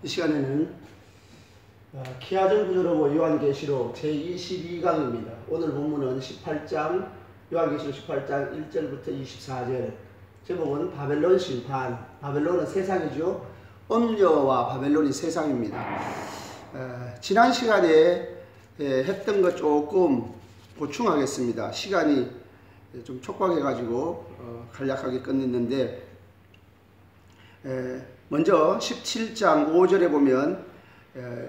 이 시간에는 기하전 구조로고 요한계시록 제22강입니다. 오늘 본문은 18장, 요한계시록 18장 1절부터 24절. 제목은 바벨론 심판. 바벨론은 세상이죠. 음녀와 바벨론이 세상입니다. 지난 시간에 했던 것 조금 보충하겠습니다. 시간이 좀 촉박해가지고 간략하게 끝냈는데, 먼저 17장 5절에 보면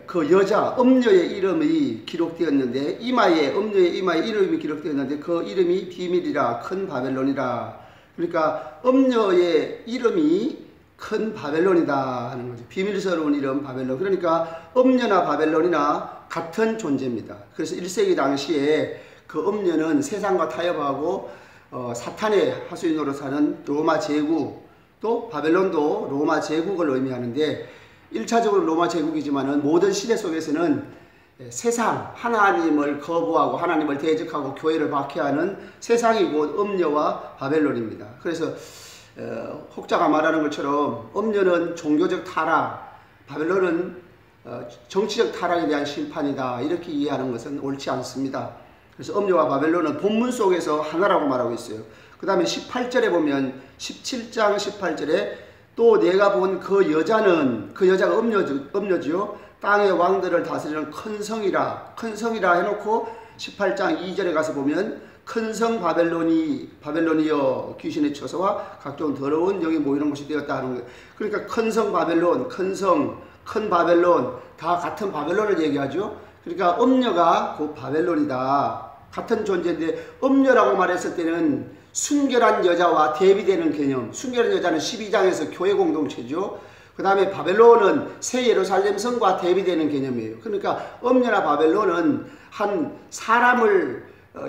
그 여자 음녀의 이름이 기록되었는데, 음녀의 이마에 이름이 기록되었는데 그 이름이 비밀이라 큰 바벨론이라. 그러니까 음녀의 이름이 큰 바벨론이다 하는 거죠. 비밀스러운 이름 바벨론. 그러니까 음녀나 바벨론이나 같은 존재입니다. 그래서 1세기 당시에 그 음녀는 세상과 타협하고 사탄의 하수인 노릇하는 로마 제국, 또 바벨론도 로마 제국을 의미하는데, 1차적으로 로마 제국이지만은 모든 시대 속에서는 세상, 하나님을 거부하고 하나님을 대적하고 교회를 박해하는 세상이 곧 음녀와 바벨론입니다. 그래서 혹자가 말하는 것처럼 음녀는 종교적 타락, 바벨론은 정치적 타락에 대한 심판이다, 이렇게 이해하는 것은 옳지 않습니다. 그래서 음녀와 바벨론은 본문 속에서 하나라고 말하고 있어요. 그 다음에 18절에 보면 17장 18절에 또 내가 본 그 여자는, 그 여자가 음녀지요. 땅의 왕들을 다스리는 큰 성이라 해놓고 18장 2절에 가서 보면 큰 성 바벨론이여 귀신의 처소와 각종 더러운 영이 모이는 곳이 되었다 하는 거예요. 그러니까 큰 성 바벨론, 큰 성, 큰 바벨론 다 같은 바벨론을 얘기하죠. 그러니까 음녀가 곧 바벨론이다. 같은 존재인데, 음녀라고 말했을 때는 순결한 여자와 대비되는 개념. 순결한 여자는 12장에서 교회 공동체죠. 그 다음에 바벨론은 새 예루살렘 성과 대비되는 개념이에요. 그러니까 음녀나 바벨론은 한 사람을,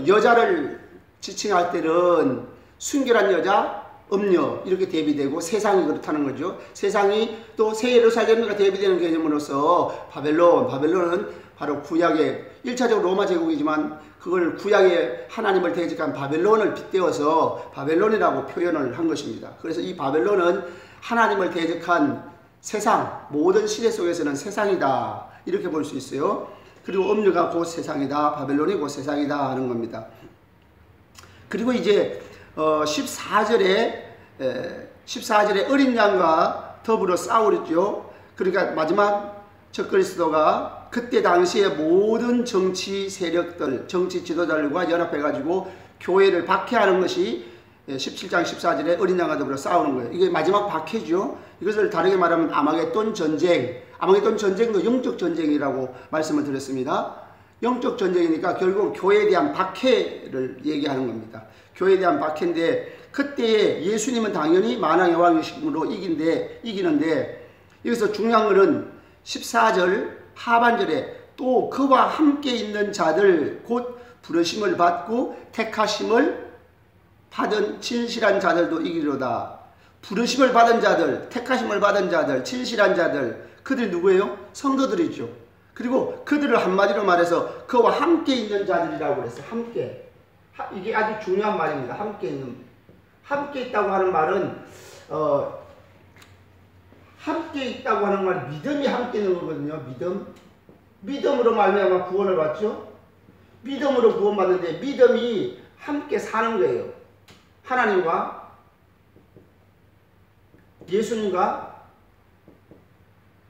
여자를 지칭할 때는 순결한 여자, 음녀 이렇게 대비되고, 세상이 그렇다는 거죠. 세상이 또 새 예루살렘과 대비되는 개념으로서 바벨론은 바로 구약의 1차적으로 로마 제국이지만 그걸 구약의 하나님을 대적한 바벨론을 빗대어서 바벨론이라고 표현을 한 것입니다. 그래서 이 바벨론은 하나님을 대적한 세상, 모든 시대 속에서는 세상이다, 이렇게 볼 수 있어요. 그리고 음녀가 곧 세상이다, 바벨론이 곧 세상이다 하는 겁니다. 그리고 이제 14절에 어린 양과 더불어 싸우랬죠. 그러니까 마지막 적그리스도가 그때 당시에 모든 정치 세력들, 정치 지도자들과 연합해가지고 교회를 박해하는 것이 17장 14절에 어린 양과 더불어 싸우는 거예요. 이게 마지막 박해죠. 이것을 다르게 말하면 아마겟돈 전쟁. 아마겟돈 전쟁도 영적 전쟁이라고 말씀을 드렸습니다. 영적 전쟁이니까 결국 교회에 대한 박해를 얘기하는 겁니다. 교회에 대한 박해인데, 그때에 예수님은 당연히 만왕의 왕이심으로 이기는데, 여기서 중요한 것은 14절 하반절에 또 그와 함께 있는 자들, 곧 부르심을 받고 택하심을 받은 진실한 자들도 이기로다. 부르심을 받은 자들, 택하심을 받은 자들, 진실한 자들, 그들이 누구예요? 성도들이죠. 그리고 그들을 한마디로 말해서 그와 함께 있는 자들이라고 그랬어요. 함께. 이게 아주 중요한 말입니다. 함께 있다고 하는 말은 함께 있다고 하는 말이 믿음이 함께 있는 거거든요. 믿음으로 말미암아 구원을 받죠. 믿음으로 구원받는데 믿음이 함께 사는 거예요. 하나님과 예수님과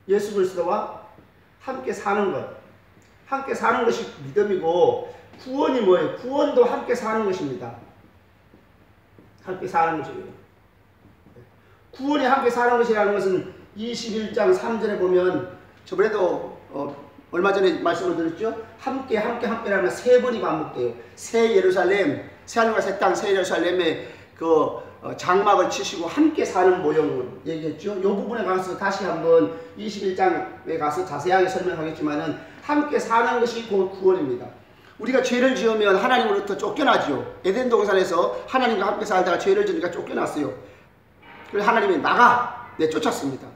예수 그리스도와 함께 사는 것. 함께 사는 것이 믿음이고, 구원이 뭐예요? 구원도 함께 사는 것입니다. 함께 사는 것이에요. 구원이 함께 사는 것이라는 것은 21장 3절에 보면, 저번에도 얼마 전에 말씀을 드렸죠? 함께라는 세 번이 반복돼요. 새 예루살렘, 새 하늘과 새 땅, 새 예루살렘에 그 장막을 치시고 함께 사는 모형을 얘기했죠. 이 부분에 가서 다시 한번 21장에 가서 자세하게 설명하겠지만은, 함께 사는 것이 곧 구원입니다. 우리가 죄를 지으면 하나님으로부터 쫓겨나죠. 에덴 동산에서 하나님과 함께 살다가 죄를 지으니까 쫓겨났어요. 그래서 하나님이 나가 내쫓았습니다.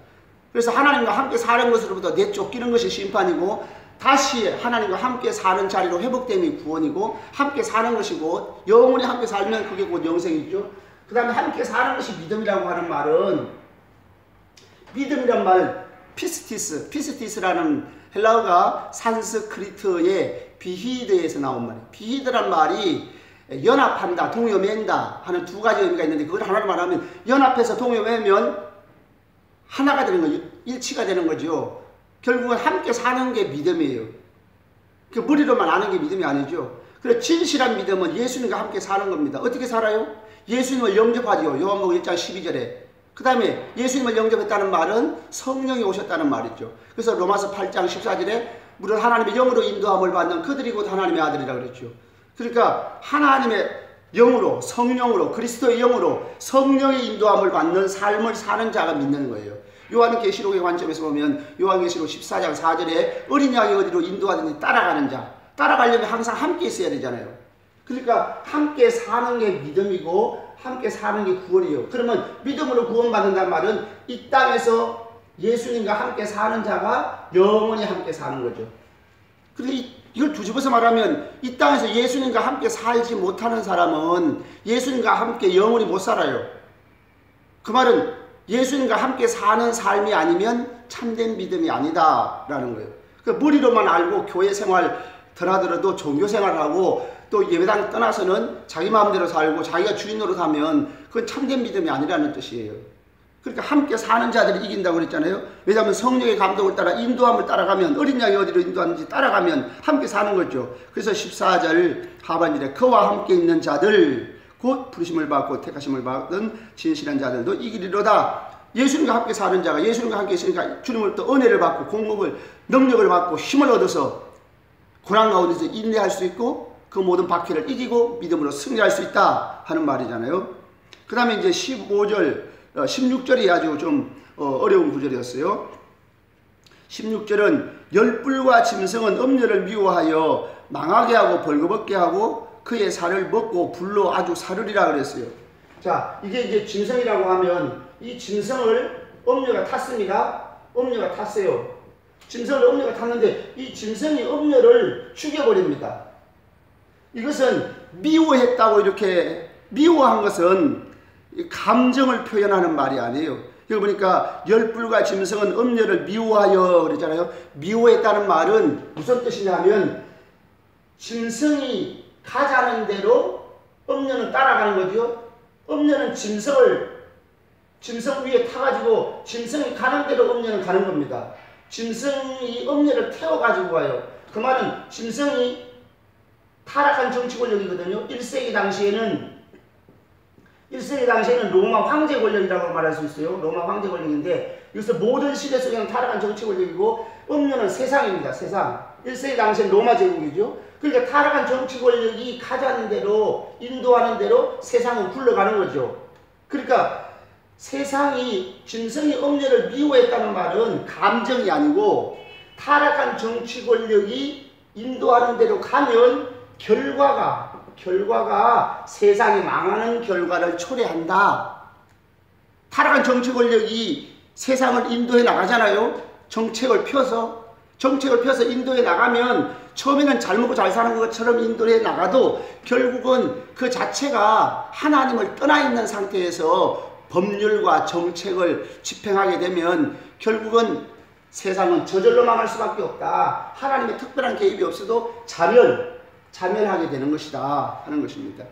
그래서 하나님과 함께 사는 것으로부터 내쫓기는 것이 심판이고, 다시 하나님과 함께 사는 자리로 회복됨이 구원이고, 함께 사는 것이고, 영원히 함께 살면 그게 곧 영생이죠. 그 다음에 함께 사는 것이 믿음이라고 하는 말은, 믿음이란 말, 피스티스라는 헬라어가 산스크리트의 비히드에서 나온 말이에요. 비히드란 말이 연합한다, 동요맨다 하는 두 가지 의미가 있는데, 그걸 하나로 말하면 연합해서 동요매면 하나가 되는 거죠. 일치가 되는 거죠. 결국은 함께 사는 게 믿음이에요. 그 머리로만 아는 게 믿음이 아니죠. 그래서 진실한 믿음은 예수님과 함께 사는 겁니다. 어떻게 살아요? 예수님을 영접하죠. 요한복음 1장 12절에. 그 다음에 예수님을 영접했다는 말은 성령이 오셨다는 말이죠. 그래서 로마서 8장 14절에 물론 하나님의 영으로 인도함을 받는 그들이 곧 하나님의 아들이라고 그랬죠. 그러니까 하나님의 영으로, 성령으로, 그리스도의 영으로 성령의 인도함을 받는 삶을 사는 자가 믿는 거예요. 요한계시록의 관점에서 보면 요한계시록 14장 4절에 어린 양이 어디로 인도하든지 따라가는 자, 따라가려면 항상 함께 있어야 되잖아요. 그러니까 함께 사는 게 믿음이고 함께 사는 게 구원이에요. 그러면 믿음으로 구원받는다는 말은 이 땅에서 예수님과 함께 사는 자가 영원히 함께 사는 거죠. 그런데 이걸 뒤집어서 말하면 이 땅에서 예수님과 함께 살지 못하는 사람은 예수님과 함께 영원히 못 살아요. 그 말은 예수님과 함께 사는 삶이 아니면 참된 믿음이 아니다라는 거예요. 그 머리로만 알고 교회 생활 드나들어도 종교 생활하고 또 예배당 떠나서는 자기 마음대로 살고 자기가 주인 노릇하면 그건 참된 믿음이 아니라는 뜻이에요. 그러니까 함께 사는 자들이 이긴다고 그랬잖아요. 왜냐하면 성령의 감동을 따라 인도함을 따라가면 어린 양이 어디로 인도하는지 따라가면 함께 사는 거죠. 그래서 14절 하반절에 그와 함께 있는 자들 곧 부르심을 받고 택하심을 받은 진실한 자들도 이기리로다. 예수님과 함께 사는 자가 예수님과 함께 있으니까 주님을 또 은혜를 받고 공급을 능력을 받고 힘을 얻어서 고난 가운데서 인내할 수 있고 그 모든 박해를 이기고 믿음으로 승리할 수 있다 하는 말이잖아요. 그 다음에 이제 15절 16절이 아주 좀 어려운 구절이었어요. 16절은 열불과 짐승은 음녀를 미워하여 망하게 하고 벌거벗게 하고 그의 살을 먹고 불로 아주 사르리라 그랬어요. 자, 이게 이제 짐승이라고 하면 이 짐승을 음녀가 탔습니다. 음녀가 탔어요. 짐승을 음녀가 탔는데 이 짐승이 음녀를 죽여버립니다. 이것은 미워했다고 이렇게 미워한 것은 감정을 표현하는 말이 아니에요. 여기 보니까 열불과 짐승은 음녀를 미워하여 그랬잖아요. 미워했다는 말은 무슨 뜻이냐면 짐승이 가자는 대로 음녀는 따라가는 거죠. 음녀는 짐승 위에 타가지고 짐승이 가는 대로 음녀는 가는 겁니다. 짐승이 음녀를 태워가지고 가요. 그 말은 짐승이 타락한 정치 권력이거든요. 1세기 당시에는 로마 황제 권력이라고 말할 수 있어요. 로마 황제 권력인데 여기서 모든 시대 속에는 타락한 정치 권력이고 음료는 세상입니다. 세상. 1세기 당시에는 로마 제국이죠. 그러니까 타락한 정치 권력이 가자는 대로 인도하는 대로 세상은 굴러가는 거죠. 그러니까 세상이 짐승이 음료를 미워했다는 말은 감정이 아니고 타락한 정치 권력이 인도하는 대로 가면 결과가 세상이 망하는 결과를 초래한다. 타락한 정치 권력이 세상을 인도해 나가잖아요. 정책을 펴서 인도해 나가면 처음에는 잘 먹고 잘 사는 것처럼 인도해 나가도 결국은 그 자체가 하나님을 떠나 있는 상태에서 법률과 정책을 집행하게 되면 결국은 세상은 저절로 망할 수밖에 없다. 하나님의 특별한 개입이 없어도 자멸하게 되는 것이다 하는 것입니다.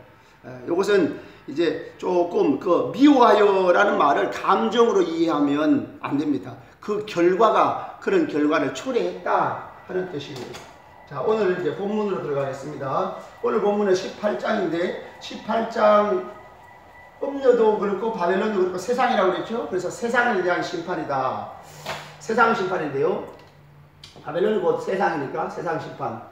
이것은 이제 조금 그 미워하여라는 말을 감정으로 이해하면 안 됩니다. 그 결과가 그런 결과를 초래했다 하는 뜻입니다. 자, 오늘 이제 본문으로 들어가겠습니다. 오늘 본문은 18장인데 18장 음녀도 그렇고 바벨론도 그렇고 세상이라고 그랬죠. 그래서 세상에 대한 심판이다. 세상 심판인데요. 바벨론이 곧 세상이니까 세상 심판.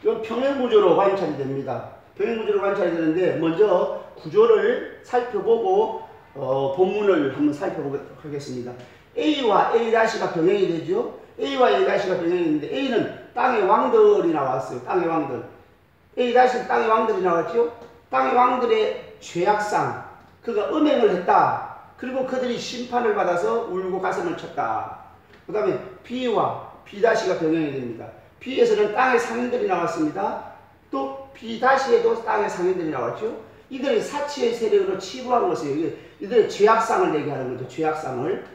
이건 평행구조로 관찰이 됩니다. 평행구조로 관찰이 되는데 먼저 구조를 살펴보고 본문을 한번 살펴보도록 하겠습니다. A와 A-가 병행이 되죠. A와 A-가 병행이 있는데 A는 땅의 왕들이 나왔어요. 땅의 왕들. A-는 땅의 왕들이 나왔죠. 땅의 왕들의 죄악상, 그가 음행을 했다. 그리고 그들이 심판을 받아서 울고 가슴을 쳤다. 그 다음에 B와 B-가 병행이 됩니다. B에서는 땅의 상인들이 나왔습니다. 또 B-에도 땅의 상인들이 나왔죠. 이들이 사치의 세력으로 치부한 것이에요. 이들의 죄악상을 얘기하는 거죠. 죄악상을.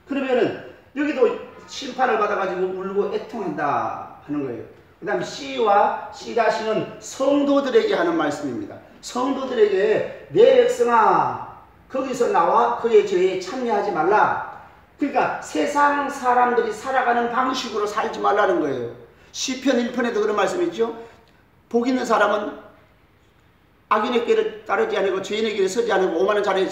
그러면은 여기도 심판을 받아가지고 울고 애통한다 하는 거예요. 그 다음에 C와 C-는 성도들에게 하는 말씀입니다. 성도들에게 내 백성아 거기서 나와 그의 죄에 참여하지 말라. 그러니까 세상 사람들이 살아가는 방식으로 살지 말라는 거예요. 시편 1편에도 그런 말씀이 있죠. 복 있는 사람은 악인의 길을 따르지 않고 죄인의 길에 서지 않고 오만한 자의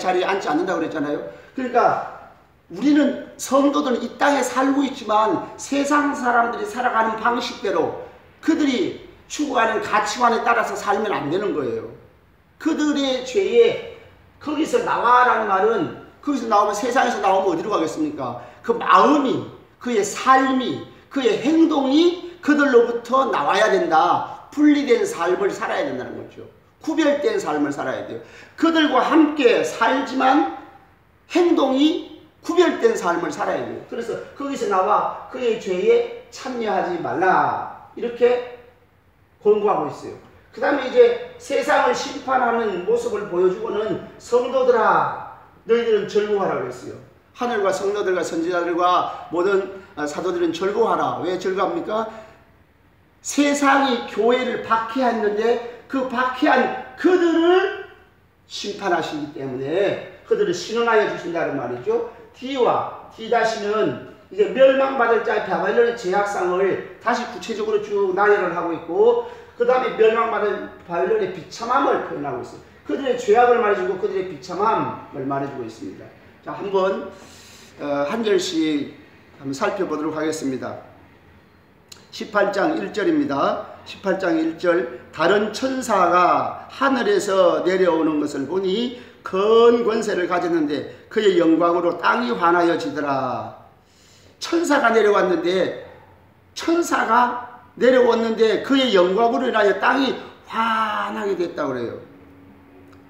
자리에 앉지 않는다고 그랬잖아요. 그러니까 우리는 성도들은 이 땅에 살고 있지만 세상 사람들이 살아가는 방식대로 그들이 추구하는 가치관에 따라서 살면 안 되는 거예요. 그들의 죄에 거기서 나와라는 말은 거기서 나오면 세상에서 나오면 어디로 가겠습니까? 그 마음이, 그의 삶이, 그의 행동이 그들로부터 나와야 된다. 분리된 삶을 살아야 된다는 거죠. 구별된 삶을 살아야 돼요. 그들과 함께 살지만 행동이 구별된 삶을 살아야 돼요. 그래서 거기서 나와 그의 죄에 참여하지 말라. 이렇게 권고하고 있어요. 그 다음에 이제 세상을 심판하는 모습을 보여주고는 성도들아 너희들은 절구하라 그랬어요. 하늘과 성도들과 선지자들과 모든 사도들은 절구하라. 왜 절구합니까? 세상이 교회를 박해했는데 그 박해한 그들을 심판하시기 때문에 그들을 신원하여 주신다는 말이죠. D와 D-는 이제 멸망받을 자 바벨론의 죄악상을 다시 구체적으로 쭉 나열을 하고 있고 그 다음에 멸망받을 바벨론의 비참함을 표현하고 있어요. 그들의 죄악을 말해주고 그들의 비참함을 말해주고 있습니다. 자, 한번 한 절씩 한번 살펴보도록 하겠습니다. 18장 1절입니다. 18장 1절 다른 천사가 하늘에서 내려오는 것을 보니 큰 권세를 가졌는데 그의 영광으로 땅이 환하여지더라. 천사가 내려왔는데 그의 영광으로 인하여 땅이 환하게 됐다고 그래요.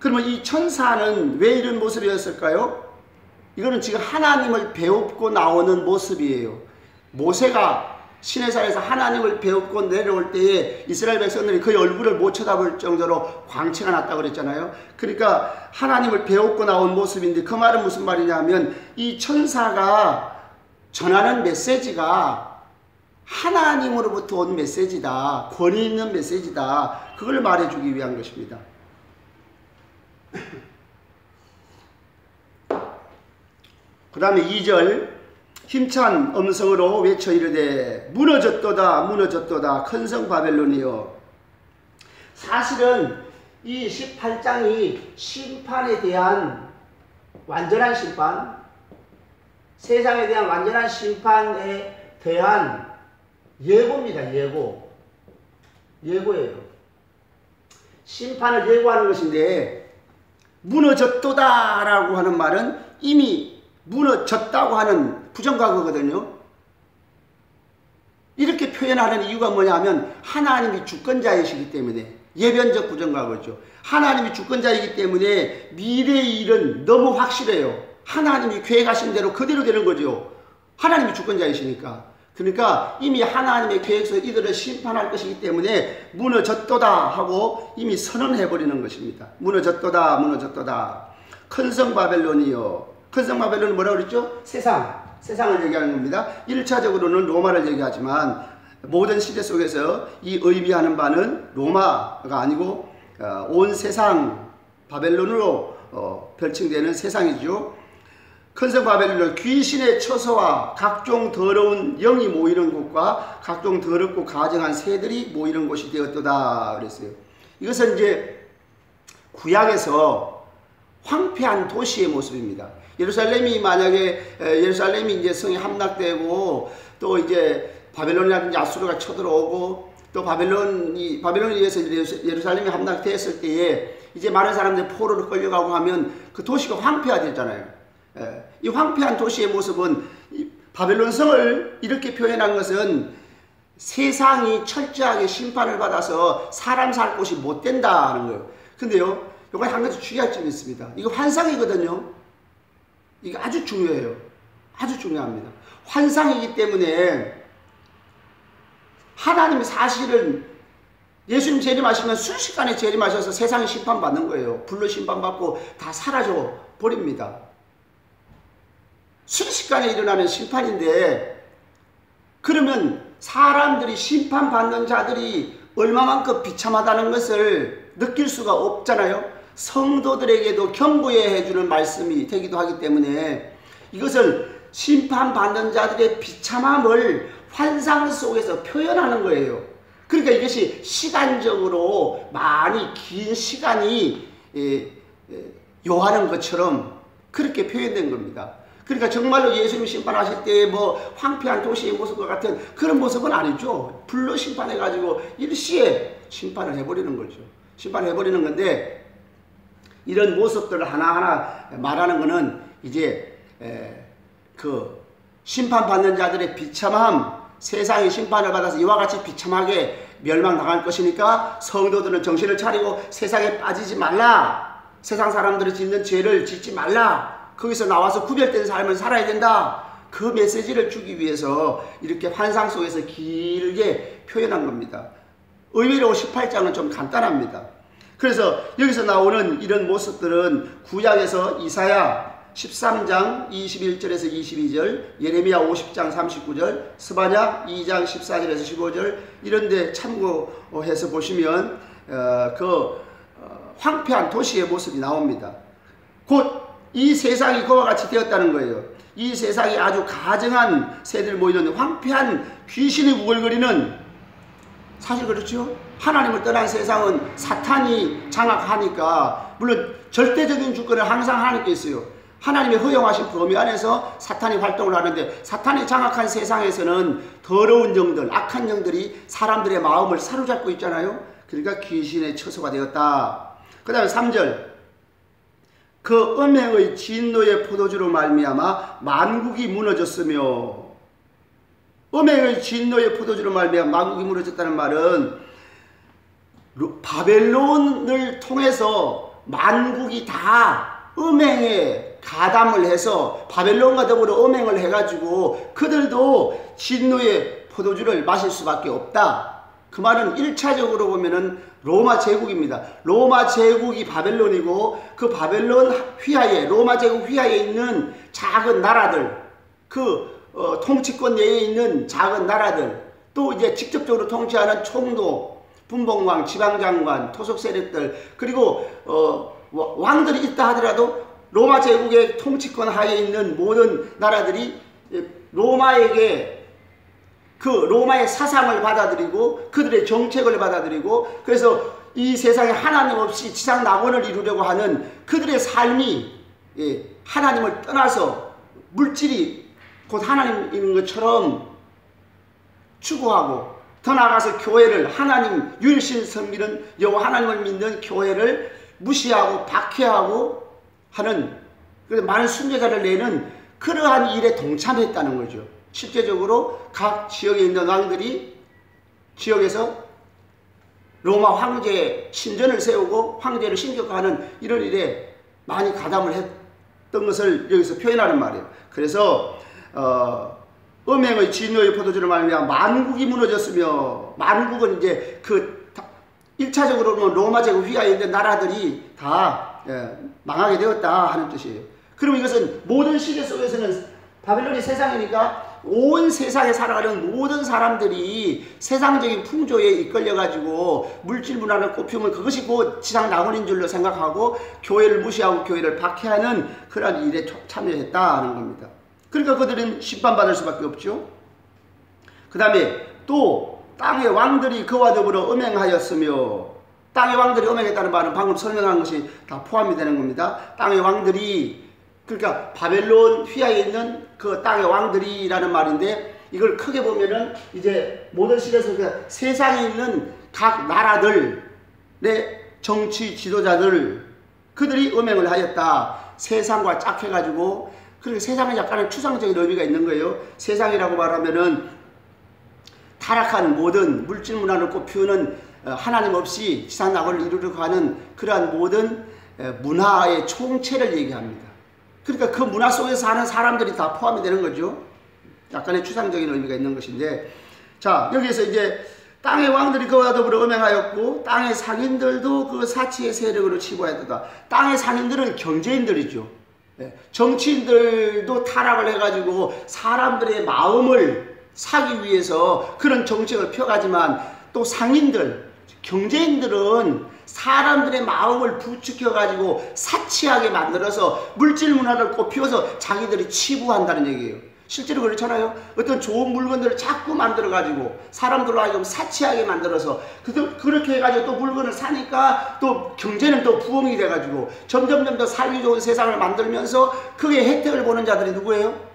그러면 이 천사는 왜 이런 모습이었을까요? 이거는 지금 하나님을 배웁고 나오는 모습이에요. 모세가 시내산에서 하나님을 배우고 내려올 때에 이스라엘 백성들이 그의 얼굴을 못 쳐다볼 정도로 광채가 났다고 그랬잖아요. 그러니까 하나님을 배우고 나온 모습인데 그 말은 무슨 말이냐면 이 천사가 전하는 메시지가 하나님으로부터 온 메시지다. 권위 있는 메시지다. 그걸 말해주기 위한 것입니다. 그 다음에 2절 힘찬 음성으로 외쳐 이르되 무너졌도다 무너졌도다 큰 성 바벨론이여. 사실은 이 18장이 심판에 대한 완전한 심판, 세상에 대한 완전한 심판에 대한 예고입니다. 예고예요. 심판을 예고하는 것인데 무너졌도다 라고 하는 말은 이미 무너졌다고 하는 부정과거거든요. 이렇게 표현하는 이유가 뭐냐면 하나님이 주권자이시기 때문에 예변적 부정과거죠. 하나님이 주권자이기 때문에 미래의 일은 너무 확실해요. 하나님이 계획하신 대로 그대로 되는 거죠. 하나님이 주권자이시니까. 그러니까 이미 하나님의 계획에서 이들을 심판할 것이기 때문에 무너졌도다 하고 이미 선언해버리는 것입니다. 무너졌도다 무너졌도다. 큰 성 바벨론이요. 큰 성 바벨론은 뭐라고 그랬죠? 세상을 얘기하는 겁니다. 1차적으로는 로마를 얘기하지만 모든 시대 속에서 이 의미하는 바는 로마가 아니고 온 세상 바벨론으로 별칭되는 세상이죠. 큰 성 바벨론은 귀신의 처소와 각종 더러운 영이 모이는 곳과 각종 더럽고 가증한 새들이 모이는 곳이 되었도다 그랬어요. 이것은 이제 구약에서 황폐한 도시의 모습입니다. 예루살렘이 만약에 예루살렘이 이제 성이 함락되고 또 이제 바벨론이라든지 아수르가 쳐들어오고 또 바벨론에 의해서 예루살렘이 함락되었을 때에 이제 많은 사람들이 포로로 끌려가고 하면 그 도시가 황폐화되잖아요. 이 황폐한 도시의 모습은 바벨론 성을 이렇게 표현한 것은 세상이 철저하게 심판을 받아서 사람 살 곳이 못 된다는 거예요. 근데요, 이거 한 가지 주의할 점이 있습니다. 이거 환상이거든요. 이거 아주 중요해요. 아주 중요합니다. 환상이기 때문에 하나님이 사실은 예수님 재림하시면 순식간에 재림하셔서 세상이 심판받는 거예요. 불로 심판받고 다 사라져 버립니다. 순식간에 일어나는 심판인데, 그러면 사람들이, 심판받는 자들이 얼마만큼 비참하다는 것을 느낄 수가 없잖아요. 성도들에게도 경고해 주는 말씀이 되기도 하기 때문에 이것을 심판받는 자들의 비참함을 환상 속에서 표현하는 거예요. 그러니까 이것이 시간적으로 많이 긴 시간이 요하는 것처럼 그렇게 표현된 겁니다. 그러니까 정말로 예수님이 심판하실 때 뭐 황폐한 도시의 모습과 같은 그런 모습은 아니죠. 불로 심판해가지고 일시에 심판을 해버리는 거죠. 심판을 해버리는 건데, 이런 모습들을 하나하나 말하는 것은 이제 그 심판받는 자들의 비참함, 세상이 심판을 받아서 이와 같이 비참하게 멸망당할 것이니까 성도들은 정신을 차리고 세상에 빠지지 말라. 세상 사람들이 짓는 죄를 짓지 말라. 거기서 나와서 구별된 삶을 살아야 된다. 그 메시지를 주기 위해서 이렇게 환상 속에서 길게 표현한 겁니다. 의외로 18장은 좀 간단합니다. 그래서 여기서 나오는 이런 모습들은 구약에서 이사야 13장 21절에서 22절, 예레미야 50장 39절, 스바냐 2장 14절에서 15절 이런 데 참고해서 보시면 황폐한 도시의 모습이 나옵니다. 곧 이 세상이 그와 같이 되었다는 거예요. 이 세상이 아주 가증한 새들 모이는 황폐한 귀신이 우글거리는, 사실 그렇죠? 하나님을 떠난 세상은 사탄이 장악하니까, 물론 절대적인 주권은 항상 하나님께 있어요. 하나님의 허용하신 범위 안에서 사탄이 활동을 하는데, 사탄이 장악한 세상에서는 더러운 영들, 악한 영들이 사람들의 마음을 사로잡고 있잖아요. 그러니까 귀신의 처소가 되었다. 그 다음에 3절, 그 음행의 진노의 포도주로 말미암아 만국이 무너졌으며, 음행의 진노의 포도주로 말미암아 만국이 무너졌다는 말은 바벨론을 통해서 만국이 다 음행에 가담을 해서 바벨론과 더불어 음행을 해가지고 그들도 진노의 포도주를 마실 수밖에 없다. 그 말은 1차적으로 보면은 로마 제국입니다. 로마 제국이 바벨론이고, 그 바벨론 휘하에, 로마 제국 휘하에 있는 작은 나라들, 통치권 내에 있는 작은 나라들, 또 이제 직접적으로 통치하는 총독, 분봉왕, 지방장관, 토속 세력들, 그리고 왕들이 있다 하더라도 로마 제국의 통치권 하에 있는 모든 나라들이 로마에게 그 로마의 사상을 받아들이고 그들의 정책을 받아들이고, 그래서 이 세상에 하나님 없이 지상 낙원을 이루려고 하는 그들의 삶이 하나님을 떠나서 물질이 곧 하나님인 것처럼 추구하고, 더 나아가서 교회를, 하나님 유일신 섬기는 여호와 하나님을 믿는 교회를 무시하고 박해하고 하는, 많은 순교자를 내는 그러한 일에 동참했다는 거죠. 실제적으로 각 지역에 있는 왕들이 지역에서 로마 황제의 신전을 세우고 황제를 신격화하는 이런 일에 많이 가담을 했던 것을 여기서 표현하는 말이에요. 그래서 음행의 진노의 포도주를 말하면 만국이 무너졌으며, 만국은 이제 1차적으로는 로마 제국 휘하에 있는 나라들이 다 망하게 되었다 하는 뜻이에요. 그럼 이것은 모든 시대 속에서는 바벨론이 세상이니까 온 세상에 살아가는 모든 사람들이 세상적인 풍조에 이끌려가지고 물질 문화를 꼽히면 그것이 곧 지상 낙원인 줄로 생각하고 교회를 무시하고 교회를 박해하는 그런 일에 참여했다는 겁니다. 그러니까 그들은 심판받을 수밖에 없죠. 그 다음에 또 땅의 왕들이 그와 더불어 음행하였으며, 땅의 왕들이 음행했다는 말은 방금 설명한 것이 다 포함이 되는 겁니다. 땅의 왕들이, 그러니까 바벨론 휘하에 있는 그 땅의 왕들이라는 말인데, 이걸 크게 보면은 이제 모든 시대에서 세상에 있는 각 나라들의 정치 지도자들, 그들이 음행을 하였다. 세상과 짝해가지고, 그리고 세상은 약간의 추상적인 의미가 있는 거예요. 세상이라고 말하면은 타락한 모든 물질 문화를 꼽히는 하나님 없이 지상 낙원을 이루려고 하는 그러한 모든 문화의 총체를 얘기합니다. 그러니까 그 문화 속에서 사는 사람들이 다 포함이 되는 거죠. 약간의 추상적인 의미가 있는 것인데, 자, 여기에서 이제 땅의 왕들이 그와 더불어 음행하였고 땅의 상인들도 그 사치의 세력으로 치부하였다. 땅의 상인들은 경제인들이죠. 정치인들도 타락을 해가지고 사람들의 마음을 사기 위해서 그런 정책을 펴가지만 또 상인들, 경제인들은 사람들의 마음을 부추겨가지고 사치하게 만들어서 물질 문화를 꽃피워서 자기들이 치부한다는 얘기예요. 실제로 그렇잖아요. 어떤 좋은 물건들을 자꾸 만들어가지고 사람들로 하여금 사치하게 만들어서 그렇게 해가지고 또 물건을 사니까 또 경제는 또 부흥이 돼가지고 점점점 더 살기 좋은 세상을 만들면서 그게 혜택을 보는 자들이 누구예요?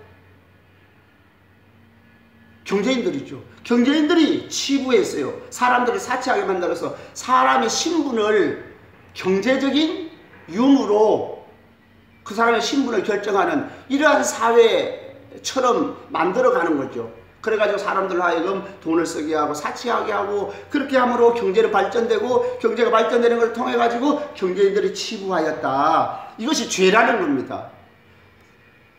경제인들이죠. 경제인들이 치부했어요. 사람들을 사치하게 만들어서 사람의 신분을 경제적인 유무로 그 사람의 신분을 결정하는 이러한 사회처럼 만들어가는 거죠. 그래가지고 사람들 하여금 돈을 쓰게 하고 사치하게 하고 그렇게 함으로 경제는 발전되고 경제가 발전되는 걸 통해 가지고 경제인들이 치부하였다. 이것이 죄라는 겁니다.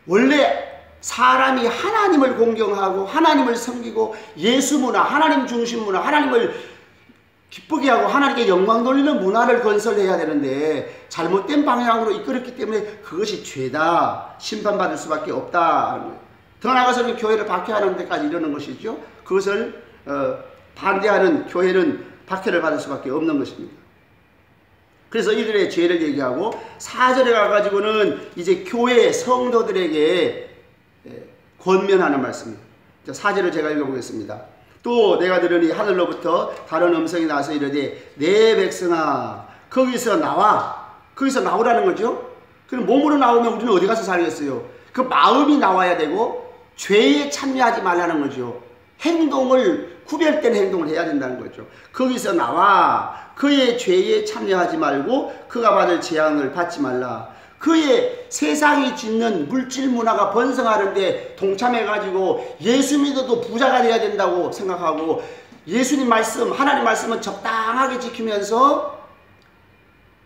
원래 사람이 하나님을 공경하고 하나님을 섬기고 예수 문화, 하나님 중심 문화, 하나님을 기쁘게 하고 하나님께 영광 돌리는 문화를 건설해야 되는데 잘못된 방향으로 이끌었기 때문에 그것이 죄다. 심판받을 수밖에 없다. 더 나아가서는 교회를 박해하는 데까지 이르는 것이죠. 그것을 반대하는 교회는 박해를 받을 수밖에 없는 것입니다. 그래서 이들의 죄를 얘기하고 4절에 가가지고는 이제 교회 성도들에게 권면하는 말씀입니다. 4절을 제가 읽어보겠습니다. 또 내가 들으니 하늘로부터 다른 음성이 나서 이르되 내 백성아 거기서 나와. 거기서 나오라는 거죠. 그럼 몸으로 나오면 우리는 어디 가서 살겠어요? 그 마음이 나와야 되고 죄에 참여하지 말라는 거죠. 행동을 구별된 행동을 해야 된다는 거죠. 거기서 나와 그의 죄에 참여하지 말고 그가 받을 재앙을 받지 말라. 그의 세상이 짓는 물질 문화가 번성하는데 동참해가지고 예수 믿어도 부자가 돼야 된다고 생각하고 예수님 말씀, 하나님 말씀은 적당하게 지키면서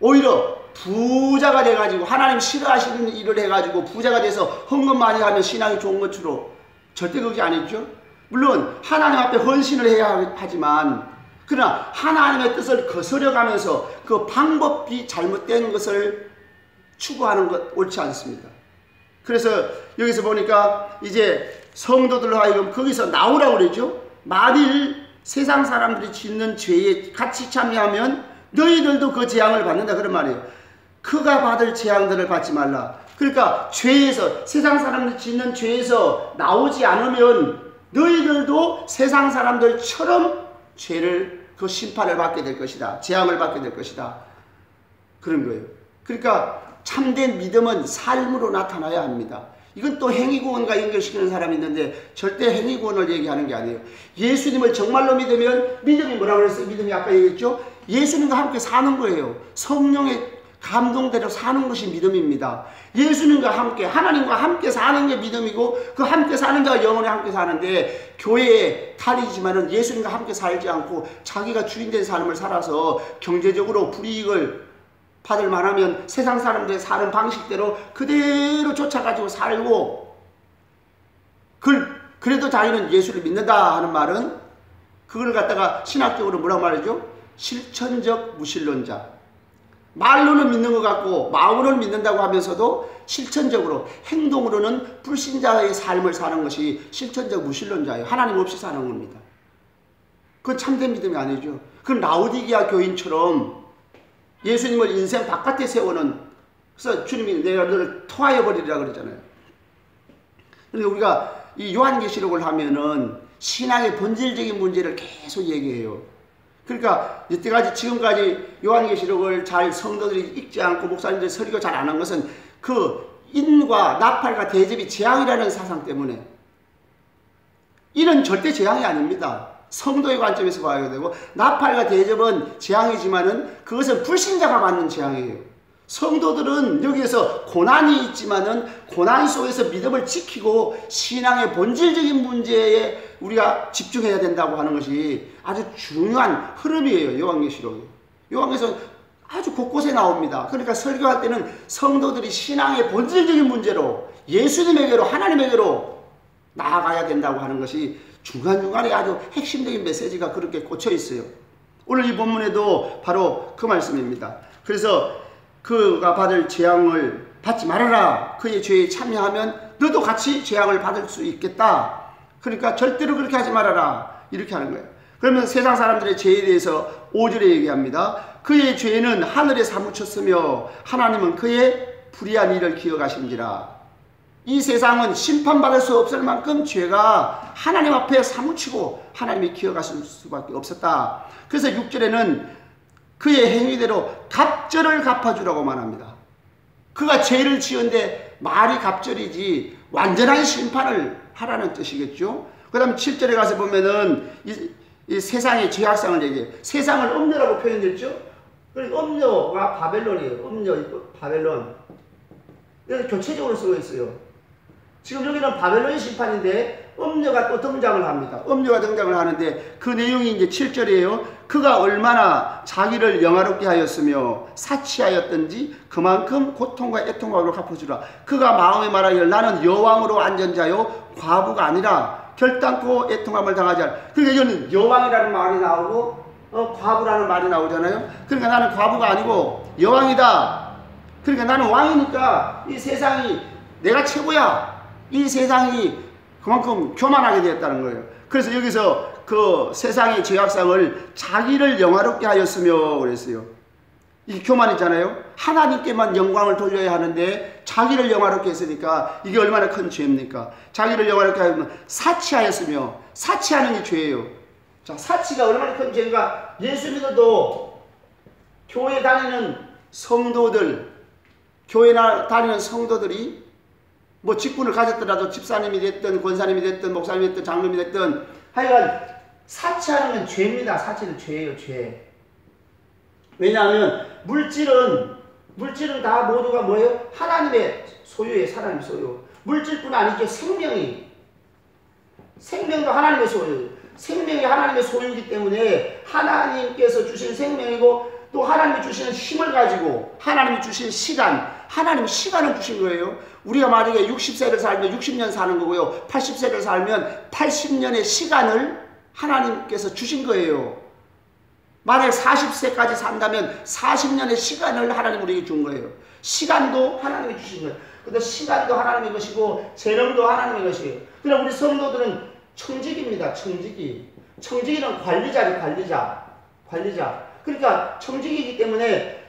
오히려 부자가 돼가지고 하나님 싫어하시는 일을 해가지고 부자가 돼서 헌금 많이 하면 신앙이 좋은 것으로 절대 그게 아니죠. 물론 하나님 앞에 헌신을 해야 하지만 그러나 하나님의 뜻을 거스려가면서 그 방법이 잘못된 것을 추구하는 것 옳지 않습니다. 그래서 여기서 보니까 이제 성도들로 하여금 거기서 나오라고 그러죠. 만일 세상 사람들이 짓는 죄에 같이 참여하면 너희들도 그 재앙을 받는다 그런 말이에요. 그가 받을 재앙들을 받지 말라. 그러니까 죄에서 세상 사람들이 짓는 죄에서 나오지 않으면 너희들도 세상 사람들처럼 죄를 그 심판을 받게 될 것이다. 재앙을 받게 될 것이다. 그런 거예요. 그러니까 참된 믿음은 삶으로 나타나야 합니다. 이건 또 행위구원과 연결시키는 사람이 있는데 절대 행위구원을 얘기하는 게 아니에요. 예수님을 정말로 믿으면 믿음이 뭐라고 그랬어요? 믿음이 아까 얘기했죠? 예수님과 함께 사는 거예요. 성령의 감동대로 사는 것이 믿음입니다. 예수님과 함께 하나님과 함께 사는 게 믿음이고 그 함께 사는 자가 영원히 함께 사는데 교회의 탈이지만은 예수님과 함께 살지 않고 자기가 주인된 삶을 살아서 경제적으로 불이익을 받을 만하면 세상 사람들의 사는 방식대로 그대로 쫓아가지고 살고 그래도 자기는 예수를 믿는다 하는 말은 그걸 갖다가 신학적으로 뭐라고 말하죠? 실천적 무신론자. 말로는 믿는 것 같고 마음으로는 믿는다고 하면서도 실천적으로 행동으로는 불신자의 삶을 사는 것이 실천적 무신론자예요. 하나님 없이 사는 겁니다. 그건 참된 믿음이 아니죠. 그건 라오디게아 교인처럼 예수님을 인생 바깥에 세우는, 그래서 주님이 내가 너를 토하여 버리리라 그러잖아요. 근데 우리가 이 요한계시록을 하면은 신앙의 본질적인 문제를 계속 얘기해요. 그러니까 이때까지 지금까지 요한계시록을 잘 성도들이 읽지 않고 목사님들이 설교 잘 안 한 것은 그 인과 나팔과 대접이 재앙이라는 사상 때문에. 이는 절대 재앙이 아닙니다. 성도의 관점에서 봐야 되고 나팔과 대접은 재앙이지만은 그것은 불신자가 받는 재앙이에요. 성도들은 여기에서 고난이 있지만은 고난 속에서 믿음을 지키고 신앙의 본질적인 문제에 우리가 집중해야 된다고 하는 것이 아주 중요한 흐름이에요. 요한계시록이. 요한계시록 아주 곳곳에 나옵니다. 그러니까 설교할 때는 성도들이 신앙의 본질적인 문제로 예수님에게로 하나님에게로 나아가야 된다고 하는 것이 중간중간에 아주 핵심적인 메시지가 그렇게 꽂혀 있어요. 오늘 이 본문에도 바로 그 말씀입니다. 그래서 그가 받을 재앙을 받지 말아라. 그의 죄에 참여하면 너도 같이 재앙을 받을 수 있겠다. 그러니까 절대로 그렇게 하지 말아라. 이렇게 하는 거예요. 그러면 세상 사람들의 죄에 대해서 5절에 얘기합니다. 그의 죄는 하늘에 사무쳤으며 하나님은 그의 불의한 일을 기억하신지라. 이 세상은 심판받을 수 없을 만큼 죄가 하나님 앞에 사무치고 하나님이 기억하실 수밖에 없었다. 그래서 6절에는 그의 행위대로 갑절을 갚아주라고 말합니다. 그가 죄를 지은데 말이 갑절이지 완전한 심판을 하라는 뜻이겠죠. 그 다음에 7절에 가서 보면은 이 세상의 죄악상을 얘기해요. 세상을 음녀라고 표현했죠. 그러니까 음녀가 바벨론이에요. 음녀, 바벨론. 여기 교체적으로 쓰고 있어요. 지금 여기는 바벨론의 심판인데 음녀가 또 등장을 합니다. 음녀가 등장을 하는데 그 내용이 이제 7절이에요. 그가 얼마나 자기를 영화롭게 하였으며 사치하였던지 그만큼 고통과 애통으로 갚아주라. 그가 마음에 말하기를 나는 여왕으로 앉은 자요 과부가 아니라 결단코 애통함을 당하지 않아. 그러니까 여기는 여왕이라는 말이 나오고 과부라는 말이 나오잖아요. 그러니까 나는 과부가 아니고 여왕이다. 그러니까 나는 왕이니까 이 세상이 내가 최고야. 이 세상이 그만큼 교만하게 되었다는 거예요. 그래서 여기서 그 세상의 죄악상을 자기를 영화롭게 하였으며 그랬어요. 이게 교만이잖아요. 하나님께만 영광을 돌려야 하는데 자기를 영화롭게 했으니까 이게 얼마나 큰 죄입니까? 자기를 영화롭게 하면 사치하였으며, 사치하는 게 죄예요. 자, 사치가 얼마나 큰 죄인가? 예수 믿어도 교회 다니는 성도들, 교회 다니는 성도들이 뭐 직분을 가졌더라도 집사님이 됐든 권사님이 됐든 목사님이 됐든 장로님이 됐든 하여간 사치하는 건 죄입니다. 사치는 죄예요. 죄. 왜냐하면 물질은 다 모두가 뭐예요? 하나님의 소유예요. 하나님의 소유. 물질뿐 아니죠. 생명도 하나님의 소유. 생명이 하나님의 소유이기 때문에 하나님께서 주신 생명이고 또 하나님이 주시는 힘을 가지고 하나님이 주신 시간, 하나님이 시간을 주신 거예요. 우리가 만약에 60세를 살면 60년 사는 거고요. 80세를 살면 80년의 시간을 하나님께서 주신 거예요. 만약에 40세까지 산다면 40년의 시간을 하나님 우리에게 준 거예요. 시간도 하나님이 주신 거예요. 근데 시간도 하나님의 것이고 재능도 하나님의 것이에요. 그럼 우리 성도들은 청직입니다. 청직이. 청직이는 관리자죠. 관리자. 그러니까 청직이기 때문에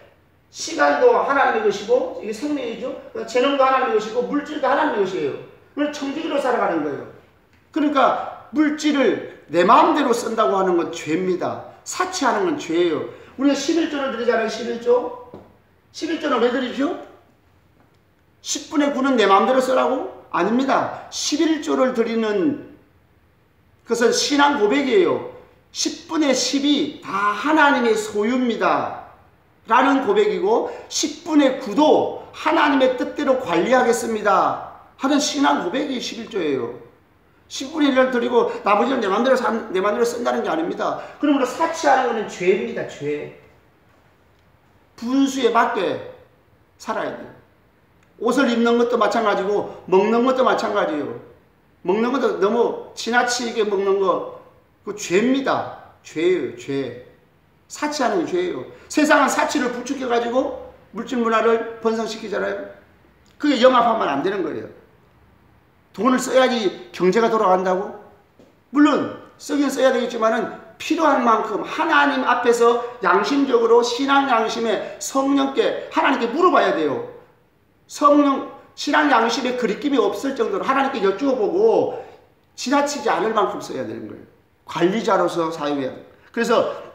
시간도 하나님의 것이고 이게 생명이죠. 재능도 하나님의 것이고 물질도 하나님의 것이에요. 그래서 청지기로 살아가는 거예요. 그러니까 물질을 내 마음대로 쓴다고 하는 건 죄입니다. 사치하는 건 죄예요. 우리가 11조를 드리잖아요. 11조는 왜 드리죠? 10분의 9는 내 마음대로 쓰라고? 아닙니다. 11조를 드리는 그것은 신앙 고백이에요. 10분의 10이 다 하나님의 소유입니다. 라는 고백이고 10분의 9도 하나님의 뜻대로 관리하겠습니다. 하는 신앙 고백이 11조예요. 10분의 1을 드리고 나머지는 내 마음대로 쓴다는 게 아닙니다. 그러므로 사치하는 것은 죄입니다. 죄. 분수에 맞게 살아야 돼요. 옷을 입는 것도 마찬가지고 먹는 것도 마찬가지예요. 먹는 것도 너무 지나치게 먹는 거 그거 죄입니다. 죄예요. 죄. 사치하는 게 죄예요. 세상은 사치를 부추겨가지고 물질 문화를 번성시키잖아요. 그게 영합하면 안 되는 거예요. 돈을 써야지 경제가 돌아간다고? 물론 쓰긴 써야 되겠지만은 필요한 만큼 하나님 앞에서 양심적으로 신앙 양심에 성령께 하나님께 물어봐야 돼요. 신앙 양심에 그리낌이 없을 정도로 하나님께 여쭈어보고 지나치지 않을 만큼 써야 되는 거예요. 관리자로서 사용해야 돼요. 그래서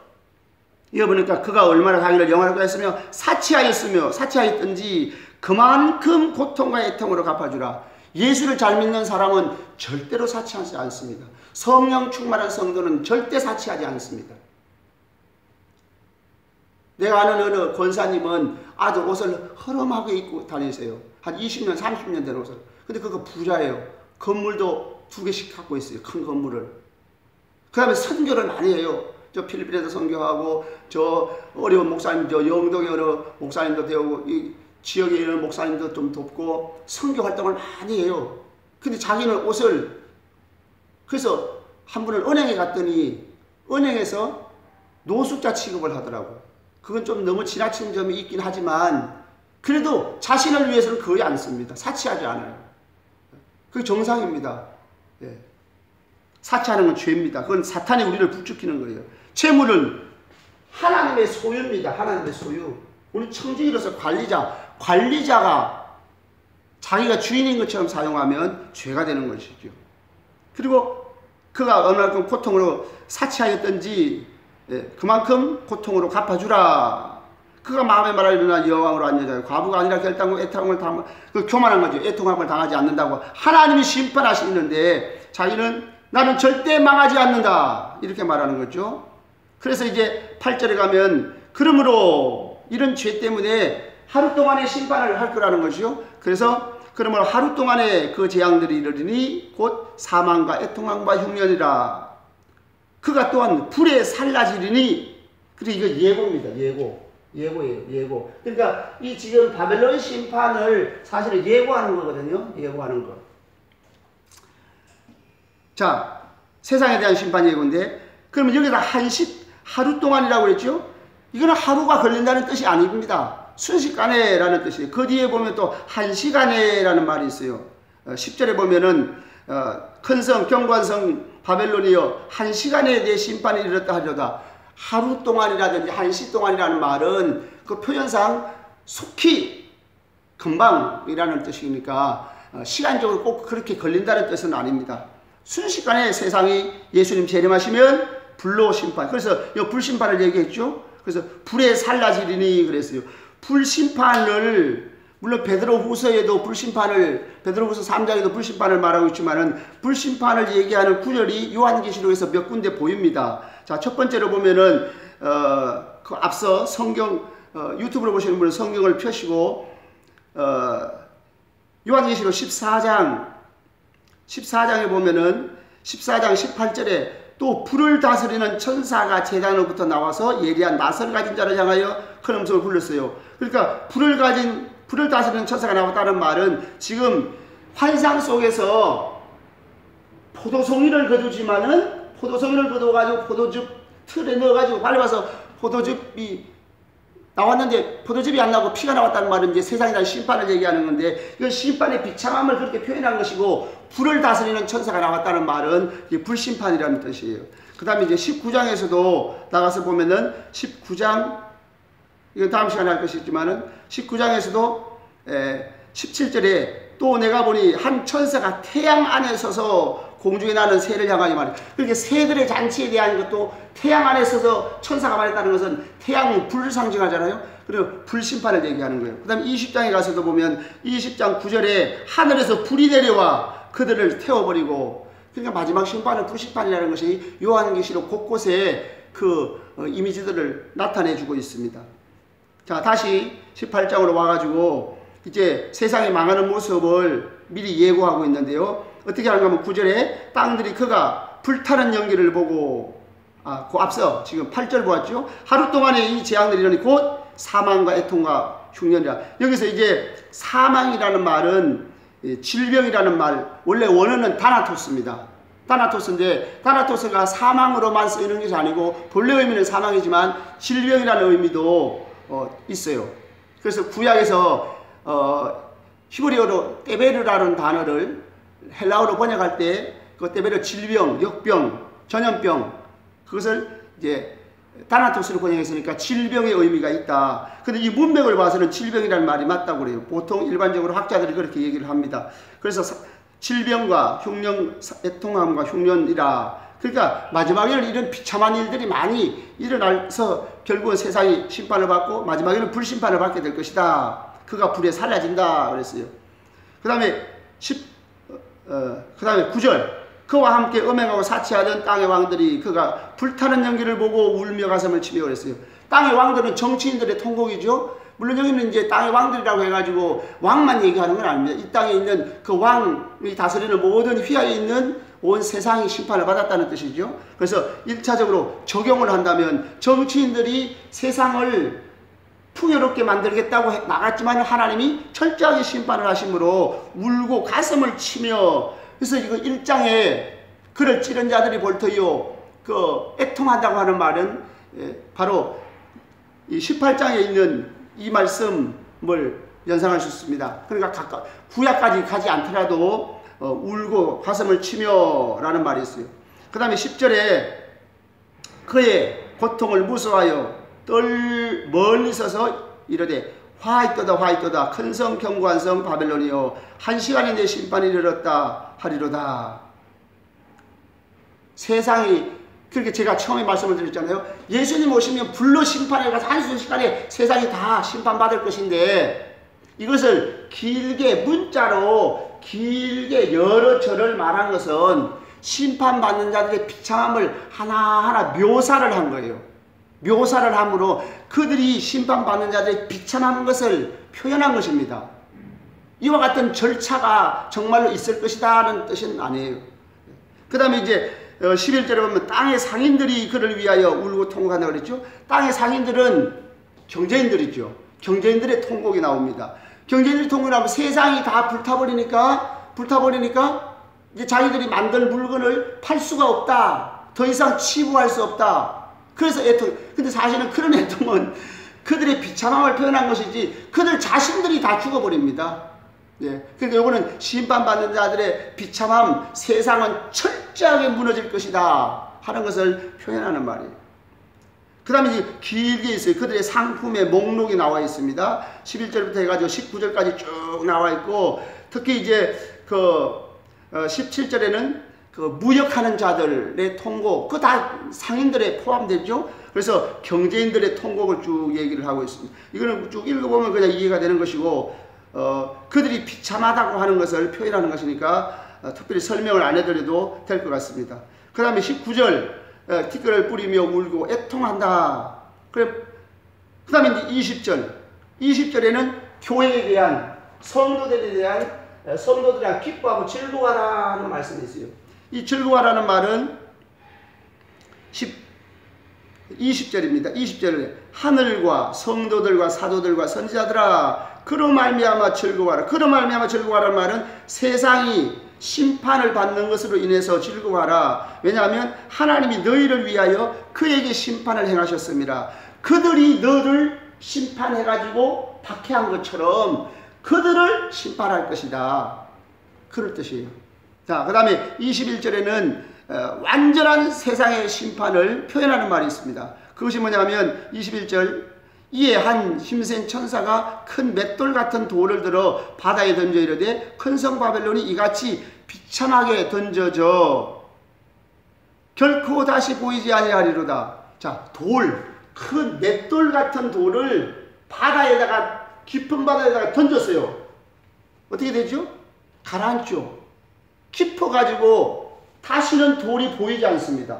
이거 보니까 그가 얼마나 자기를 영화롭게 했으며 사치하였든지 그만큼 고통과 애통으로 갚아주라. 예수를 잘 믿는 사람은 절대로 사치하지 않습니다. 성령 충만한 성도는 절대 사치하지 않습니다. 내가 아는 어느 권사님은 아주 옷을 허름하게 입고 다니세요. 한 20년, 30년 된 옷을. 근데 그거 부자예요. 건물도 2개씩 갖고 있어요. 큰 건물을. 그 다음에 선교를 많이 해요. 저 필리핀에서 선교하고 저 어려운 목사님, 저 영동에 어느 목사님도 되고 이 지역에 있는 목사님도 좀 돕고 선교 활동을 많이 해요. 근데 자기는 옷을 그래서 한 분은 은행에 갔더니 은행에서 노숙자 취급을 하더라고. 그건 좀 너무 지나친 점이 있긴 하지만 그래도 자신을 위해서는 거의 안 씁니다. 사치하지 않아요. 그게 정상입니다. 예. 사치하는 건 죄입니다. 그건 사탄이 우리를 부추기는 거예요. 재물은 하나님의 소유입니다. 하나님의 소유. 우리 청지기로서 관리자가 자기가 주인인 것처럼 사용하면 죄가 되는 것이죠. 그리고 그가 얼마큼 고통으로 사치하였던지 그만큼 고통으로 갚아주라. 그가 마음에 말하 일어나 여왕으로 한 여자예요. 과부가 아니라 결단코 애통함을 그 교만한 거죠. 애통함을 당하지 않는다고 하나님이 심판하시는데 자기는 나는 절대 망하지 않는다 이렇게 말하는 거죠. 그래서 이제 8절에 가면 그러므로 이런 죄 때문에 하루 동안의 심판을 할 거라는 것이요. 그래서 그러므로 하루 동안에 그 재앙들이 이르리니 곧 사망과 애통함과 흉년이라. 그가 또한 불에 살라지리니. 그리고 이거 예고입니다. 예고예요. 예고. 그러니까 이 지금 바벨론 심판을 사실은 예고하는 거거든요. 예고하는 거. 자, 세상에 대한 심판 예고인데 그러면 여기다 하루 동안이라고 그랬죠? 이거는 하루가 걸린다는 뜻이 아닙니다. 순식간에라는 뜻이에요. 그 뒤에 보면 또 1시간에라는 말이 있어요. 10절에 보면은 큰 성 경관성 바벨론이여 1시간에 내 심판이 이르렀다 하려다. 하루 동안이라든지 1시 동안이라는 말은 그 표현상 속히 금방이라는 뜻이니까 시간적으로 꼭 그렇게 걸린다는 뜻은 아닙니다. 순식간에 세상이 예수님 재림하시면 불로 심판. 그래서 이 불심판을 얘기했죠. 그래서 불에 살라지리니 그랬어요. 불심판을 물론 베드로후서에도 베드로후서 3장에도 불심판을 말하고 있지만은 불심판을 얘기하는 구절이 요한계시록에서 몇 군데 보입니다. 자, 첫 번째로 보면은 그 앞서 성경 유튜브로 보시는 분은 성경을 펴시고 요한계시록 14장에 보면은 14장 18절에 또 불을 다스리는 천사가 제단으로부터 나와서 예리한 낫을 가진 자를 향하여 큰 음성을 불렀어요. 그러니까 불을 다스리는 천사가 나왔다는 말은 지금 환상 속에서 포도송이를 거두지만은 포도송이를 거둬가지고 포도즙 틀에 넣어가지고 밟아서 포도즙이 나왔는데 포도즙이 안 나고 피가 나왔다는 말은 이제 세상에 대한 심판을 얘기하는 건데 이건 심판의 비참함을 그렇게 표현한 것이고 불을 다스리는 천사가 나왔다는 말은 이제 불심판이라는 뜻이에요. 그 다음에 이제 19장에서도 나가서 보면은 19장 이건 다음 시간에 할 것이지만은 19장에서도 17절에 또 내가 보니 한 천사가 태양 안에 서서 공중에 나는 새를 향하여 말해. 그렇게 새들의 잔치에 대한 것도 태양 안에 서서 천사가 말했다는 것은 태양 불을 상징하잖아요. 그리고 불심판을 얘기하는 거예요. 그 다음에 20장에 가서도 보면 20장 9절에 하늘에서 불이 내려와 그들을 태워버리고, 그러니까 마지막 심판은 불심판이라는 것이 요한계시록 곳곳에 그 이미지들을 나타내주고 있습니다. 자, 다시 18장으로 와가지고 이제 세상이 망하는 모습을 미리 예고하고 있는데요. 어떻게 하는가 하면 9절에 땅들이 그가 불타는 연기를 보고, 그 앞서 지금 8절 보았죠. 하루 동안에 이 재앙들이 일어나니 곧 사망과 애통과 흉년이라. 여기서 이제 사망이라는 말은 질병이라는 말, 원래 원어는 다나토스입니다. 다나토스인데 다나토스가 사망으로만 쓰이는 것이 아니고 본래 의미는 사망이지만 질병이라는 의미도 있어요. 그래서 구약에서 히브리어로 떼베르라는 단어를 헬라어로 번역할 때 그 떼베르 질병, 역병, 전염병, 그것을 이제 다나토스로 번역했으니까 질병의 의미가 있다. 근데 이 문맥을 봐서는 질병이라는 말이 맞다고 그래요. 보통 일반적으로 학자들이 그렇게 얘기를 합니다. 그래서 질병과 흉년, 애통함과 흉년이라. 그러니까 마지막에는 이런 비참한 일들이 많이 일어나서 결국은 세상이 심판을 받고 마지막에는 불심판을 받게 될 것이다. 그가 불에 살라진다 그랬어요. 그 다음에 9절. 그와 함께 음행하고 사치하던 땅의 왕들이 그가 불타는 연기를 보고 울며 가슴을 치며 그랬어요. 땅의 왕들은 정치인들의 통곡이죠. 물론 여기는 이제 땅의 왕들이라고 해가지고 왕만 얘기하는 건 아닙니다. 이 땅에 있는 그 왕이 다스리는 모든 휘하에 있는 온 세상이 심판을 받았다는 뜻이죠. 그래서 1차적으로 적용을 한다면 정치인들이 세상을 풍요롭게 만들겠다고 나갔지만 하나님이 철저하게 심판을 하심으로 울고 가슴을 치며, 그래서 이거 1장에 그를 찌른 자들이 볼터이요 그 애통한다고 하는 말은 바로 이 18장에 있는 이 말씀을 연상할 수 있습니다. 그러니까 구약까지 가지 않더라도 울고 가슴을 치며 라는 말이 있어요. 그 다음에 10절에 그의 고통을 무서워하여 멀리 서서 이르되 화이떠다 화이떠다 큰 성 견고한 성 바벨론이여 한 시간에 내 심판이 이르렀다 하리로다. 세상이 그렇게 제가 처음에 말씀을 드렸잖아요. 예수님 오시면 불로 심판해 가서 한순간에 세상이 다 심판받을 것인데 이것을 길게 문자로 길게 여러 절을 말한 것은 심판받는 자들의 비참함을 하나하나 묘사를 한 거예요. 묘사를 함으로 그들이 심판받는 자들의 비참한 것을 표현한 것입니다. 이와 같은 절차가 정말로 있을 것이다는 뜻은 아니에요. 그 다음에 이제 11절에 보면 땅의 상인들이 그를 위하여 울고 통곡한다고 그랬죠. 땅의 상인들은 경제인들이죠. 경제인들의 통곡이 나옵니다. 경제인들이 통곡이 나오면 세상이 다 불타버리니까 이제 자기들이 만든 물건을 팔 수가 없다. 더 이상 치부할 수 없다. 그래서 애통. 근데 사실은 그런 애통은 그들의 비참함을 표현한 것이지 그들 자신들이 다 죽어버립니다. 예. 그러니까 이거는 심판받는 자들의 비참함, 세상은 철저하게 무너질 것이다 하는 것을 표현하는 말이에요. 그 다음에 이제 길게 있어요. 그들의 상품의 목록이 나와 있습니다. 11절부터 해가지고 19절까지 쭉 나와 있고, 특히 이제 17절에는 그 무역하는 자들의 통곡, 그 다 상인들에 포함되죠. 그래서 경제인들의 통곡을 쭉 얘기를 하고 있습니다. 이거는 쭉 읽어보면 그냥 이해가 되는 것이고, 그들이 비참하다고 하는 것을 표현하는 것이니까 특별히 설명을 안 해드려도 될 것 같습니다. 그 다음에 19절 티끌을 뿌리며 울고 애통한다. 그 다음에 이제 20절에는 교회에 대한 성도들이랑 기뻐하고 즐거워하라는 말씀이 있어요. 이 즐거워하라는 말은 20절입니다. 20절에 하늘과 성도들과 사도들과 선지자들아 그로 말미암아 즐거워하라. 그로 말미암아 즐거워하라는 말은 세상이 심판을 받는 것으로 인해서 즐거워하라. 왜냐하면 하나님이 너희를 위하여 그에게 심판을 행하셨습니다. 그들이 너를 심판해가지고 박해한 것처럼 그들을 심판할 것이다. 그럴 뜻이에요. 자, 그 다음에 21절에는 완전한 세상의 심판을 표현하는 말이 있습니다. 그것이 뭐냐면 21절 이에 한 힘센 천사가 큰 맷돌 같은 돌을 들어 바다에 던져 이르되 큰 성 바벨론이 이같이 비참하게 던져져 결코 다시 보이지 아니하리로다. 자, 큰 맷돌 같은 돌을 바다에다가 깊은 바다에다가 던졌어요. 어떻게 되죠? 가라앉죠. 깊어가지고 다시는 돌이 보이지 않습니다.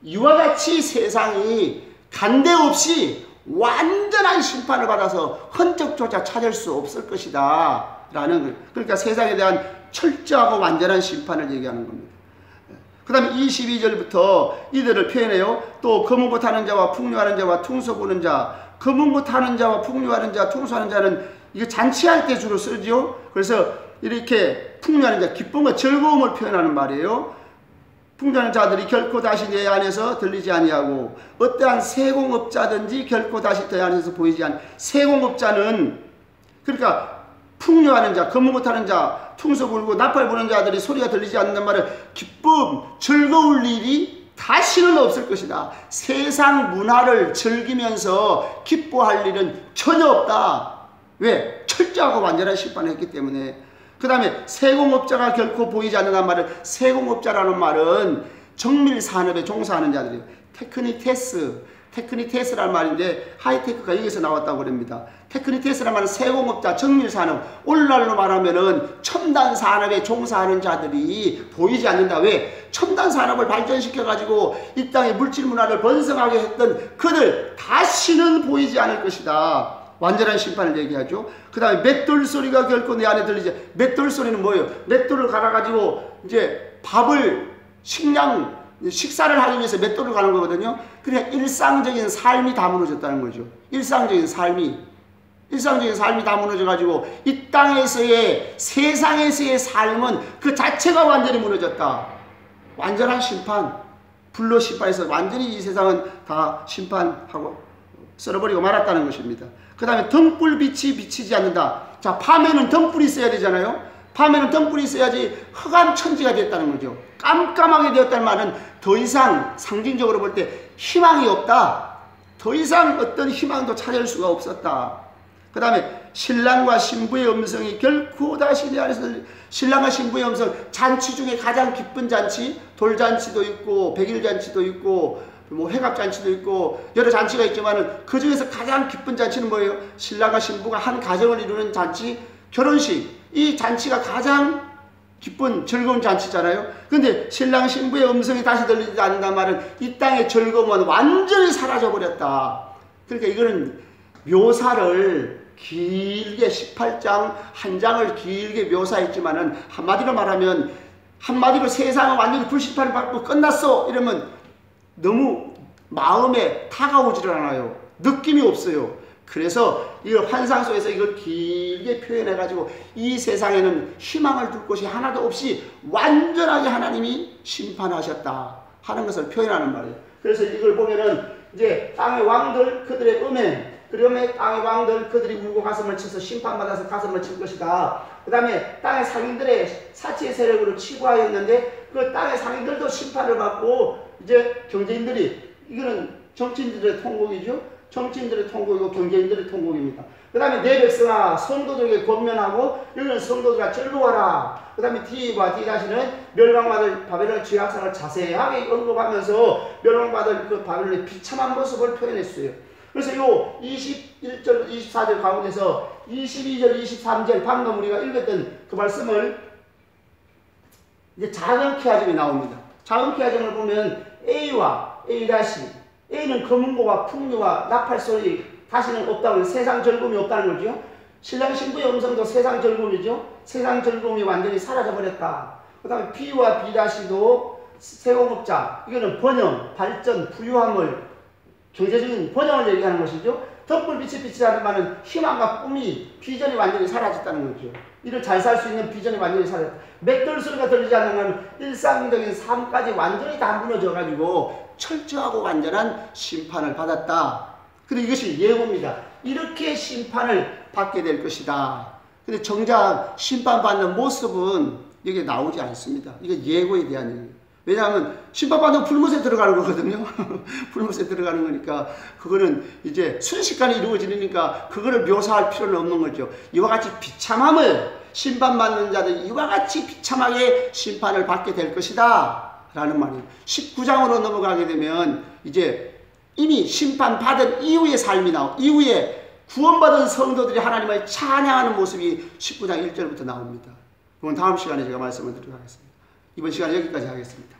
이와 같이 세상이 간데없이 완전한 심판을 받아서 흔적조차 찾을 수 없을 것이다 라는, 그러니까 세상에 대한 철저하고 완전한 심판을 얘기하는 겁니다. 그 다음에 22절부터 이들을 표현해요. 또 검은고 타는 자와 풍류하는 자와 퉁소 부는 자. 검은고 타는 자와 풍류하는 자, 퉁소하는 자는 이거 잔치할 때 주로 쓰죠. 그래서 이렇게 풍류하는 자, 기쁨과 즐거움을 표현하는 말이에요. 풍류하는 자들이 결코 다시 내 안에서 들리지 아니하고 어떠한 세공업자든지 결코 다시 내 안에서 보이지 않는. 세공업자는 그러니까 풍류하는 자, 검은고 타는 자, 퉁소 불고 나팔 부는 자들이 소리가 들리지 않는 말은 기쁨, 즐거울 일이 다시는 없을 것이다. 세상 문화를 즐기면서 기뻐할 일은 전혀 없다. 왜? 철저하고 완전한 심판을 했기 때문에. 그 다음에 세공업자가 결코 보이지 않는다는 말은, 세공업자라는 말은 정밀산업에 종사하는 자들이에요. 테크니테스라는 말인데 하이테크가 여기서 나왔다고 그럽니다. 테크니테스라는 말은 세공업자, 정밀산업, 오늘날로 말하면은 첨단산업에 종사하는 자들이 보이지 않는다. 왜? 첨단산업을 발전시켜가지고 이 땅의 물질문화를 번성하게 했던 그들 다시는 보이지 않을 것이다. 완전한 심판을 얘기하죠. 그 다음에 맷돌 소리가 결코 내 안에 들리지. 맷돌 소리는 뭐예요? 맷돌을 갈아가지고 이제 식사를 하기 위해서 맷돌을 가는 거거든요. 그러니까 일상적인 삶이 다 무너졌다는 거죠. 일상적인 삶이 다 무너져가지고 이 땅에서의, 세상에서의 삶은 그 자체가 완전히 무너졌다. 완전한 심판, 불로 심판해서 완전히 이 세상은 다 심판하고 썰어버리고 말았다는 것입니다. 그 다음에 등불빛이 비치지 않는다. 자, 밤에는 등불이 있어야 되잖아요. 밤에는 등불이 있어야지 흑암천지가 됐다는 거죠. 깜깜하게 되었다는 말은 더 이상 상징적으로 볼 때 희망이 없다. 더 이상 어떤 희망도 찾을 수가 없었다. 그 다음에 신랑과 신부의 음성이 결코 다시 내 안에서 신랑과 신부의 음성, 잔치 중에 가장 기쁜 잔치, 돌잔치도 있고 백일잔치도 있고 뭐 회갑잔치도 있고 여러 잔치가 있지만은 그 중에서 가장 기쁜 잔치는 뭐예요? 신랑과 신부가 한 가정을 이루는 잔치, 결혼식. 이 잔치가 가장 기쁜 즐거운 잔치잖아요. 근데 신랑 신부의 음성이 다시 들리지 않는다는 말은 이 땅의 즐거움은 완전히 사라져 버렸다. 그러니까 이거는 묘사를 길게 18장 한 장을 길게 묘사했지만은 한마디로 말하면 한마디로 세상은 완전히 불심판을 받고 끝났어 이러면 너무 마음에 다가오지를 않아요. 느낌이 없어요. 그래서 이 환상 속에서 이걸 길게 표현해 가지고 이 세상에는 희망을 둘 곳이 하나도 없이 완전하게 하나님이 심판하셨다 하는 것을 표현하는 말이에요. 그래서 이걸 보면은 이제 땅의 왕들 그들의 음행, 그러면 땅의 왕들 그들이 울고 가슴을 쳐서 심판받아서 가슴을 칠 것이다. 그 다음에 땅의 상인들의 사치의 세력으로 치부하였는데 그 땅의 상인들도 심판을 받고 이제 경제인들이, 이거는 정치인들의 통곡이죠. 정치인들의 통곡이고 경제인들의 통곡입니다. 그 다음에 내 백성아 성도들에게 권면하고, 여기는 성도들아 즐거워라. 그 다음에 D와 D-는 멸망받을 바벨론 죄악상을 자세하게 언급하면서 멸망받을 그 바벨론의 비참한 모습을 표현했어요. 그래서 요 21절, 24절 가운데서 22절, 23절 방금 우리가 읽었던 그 말씀을 이제 작은 키아점이 나옵니다. 작은 키아점을 보면 A와 A-, A는 검은고와 풍류와 나팔소리 다시는 없다고, 세상 즐거움이 없다는 거죠. 신랑 신부의 음성도 세상 즐거움이죠. 세상 즐거움이 완전히 사라져버렸다. 그 다음에 B와 B-도 세공업자, 이거는 번영, 발전, 부유함을, 경제적인 번영을 얘기하는 것이죠. 덕불빛이 비치지 말은 희망과 꿈이, 비전이 완전히 사라졌다는 거죠. 이를 잘 살 수 있는 비전이 완전히 사라졌다. 맷돌 소리가 들리지 않는 건 일상적인 삶까지 완전히 다 무너져가지고 철저하고 완전한 심판을 받았다. 그리고 이것이 예고입니다. 이렇게 심판을 받게 될 것이다. 근데 정작 심판받는 모습은 여기에 나오지 않습니다. 이거 예고에 대한 얘기예요. 왜냐하면 심판받는 불못에 들어가는 거거든요. 불못에 들어가는 거니까 그거는 이제 순식간에 이루어지니까 그거를 묘사할 필요는 없는 거죠. 이와 같이 비참함을, 심판받는 자들 이와 같이 비참하게 심판을 받게 될 것이다 라는 말이에요. 19장으로 넘어가게 되면 이제 이미 심판받은 이후의 삶이 이후에 구원받은 성도들이 하나님을 찬양하는 모습이 19장 1절부터 나옵니다. 그건 다음 시간에 제가 말씀을 드리도록 하겠습니다. 이번 시간 여기까지 하겠습니다.